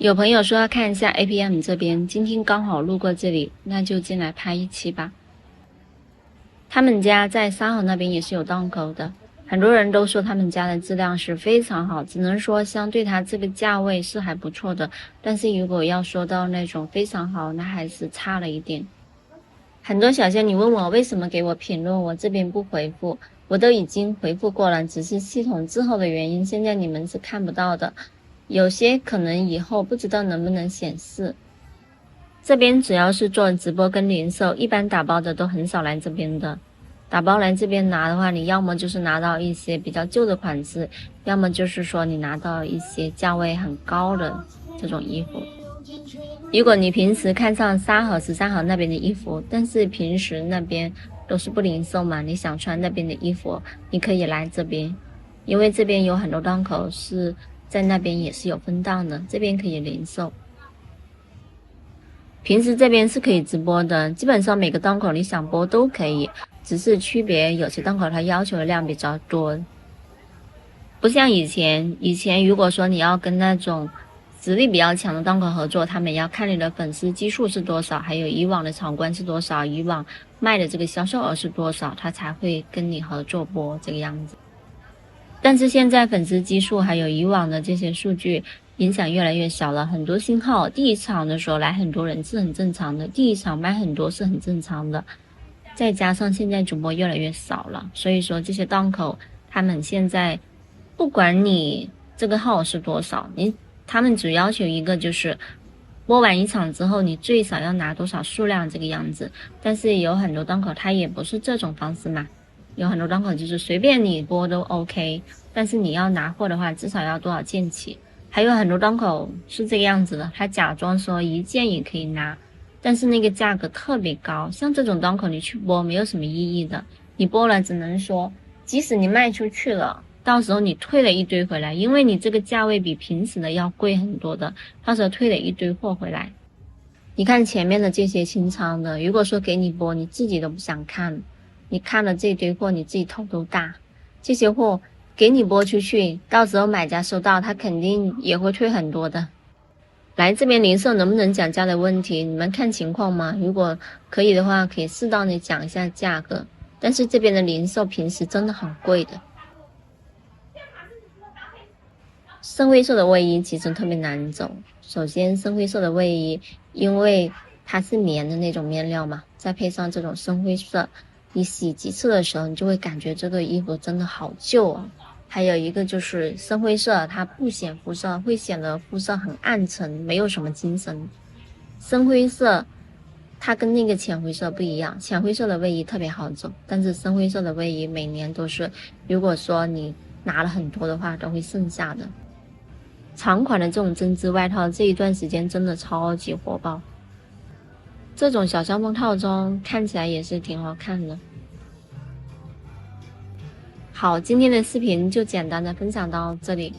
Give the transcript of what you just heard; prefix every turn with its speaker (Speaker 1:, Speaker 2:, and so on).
Speaker 1: 有朋友说要看一下 APM 这边，今天刚好路过这里，那就进来拍一期吧。他们家在沙河那边也是有档口的，很多人都说他们家的质量是非常好，只能说相对它这个价位是还不错的，但是如果要说到那种非常好，那还是差了一点。很多小仙女问我为什么给我评论，我这边不回复，我都已经回复过了，只是系统滞后的原因，现在你们是看不到的。有些可能以后不知道能不能显示。这边主要是做直播跟零售，一般打包的都很少来这边的。打包来这边拿的话，你要么就是拿到一些比较旧的款式，要么就是说你拿到一些价位很高的这种衣服。如果你平时看上沙河、13河那边的衣服，但是平时那边都是不零售嘛，你想穿那边的衣服，你可以来这边，因为这边有很多档口是在那边也是有分档的，这边可以零售。平时这边是可以直播的，基本上每个档口你想播都可以，只是区别有些档口它要求的量比较多，不像以前如果说你要跟那种实力比较强的档口合作，他们要看你的粉丝基数是多少，还有以往的场观是多少，以往卖的这个销售额是多少，他才会跟你合作播这个样子。但是现在粉丝基数还有以往的这些数据影响越来越小了，很多新号第一场的时候来很多人是很正常的，第一场卖很多是很正常的，再加上现在主播越来越少了，所以说这些档口他们现在不管你这个号是多少，他们只要求一个就是播完一场之后你最少要拿多少数量这个样子，但是有很多档口他也不是这种方式嘛，有很多档口就是随便你播都 OK， 但是你要拿货的话至少要多少件起，还有很多档口是这个样子的，他假装说一件也可以拿，但是那个价格特别高，像这种档口你去播没有什么意义的，你播了只能说即使你卖出去了，到时候你退了一堆回来，因为你这个价位比平时的要贵很多的，到时候退了一堆货回来。你看前面的这些清仓的，如果说给你播你自己都不想看，你看了这堆货你自己头都大，这些货给你播出去，到时候买家收到他肯定也会退很多的。来这边零售能不能讲价的问题，你们看情况嘛，如果可以的话可以适当的讲一下价格，但是这边的零售平时真的很贵的。深灰色的卫衣其实特别难走，首先深灰色的卫衣因为它是棉的那种面料嘛，再配上这种深灰色，你洗几次的时候你就会感觉这个衣服真的好旧啊。还有一个就是深灰色它不显肤色，会显得肤色很暗沉，没有什么精神。深灰色它跟那个浅灰色不一样，浅灰色的卫衣特别好走，但是深灰色的卫衣每年都是，如果说你拿了很多的话都会剩下的。长款的这种针织外套这一段时间真的超级火爆，这种小香风套装看起来也是挺好看的。好，今天的视频就简单的分享到这里。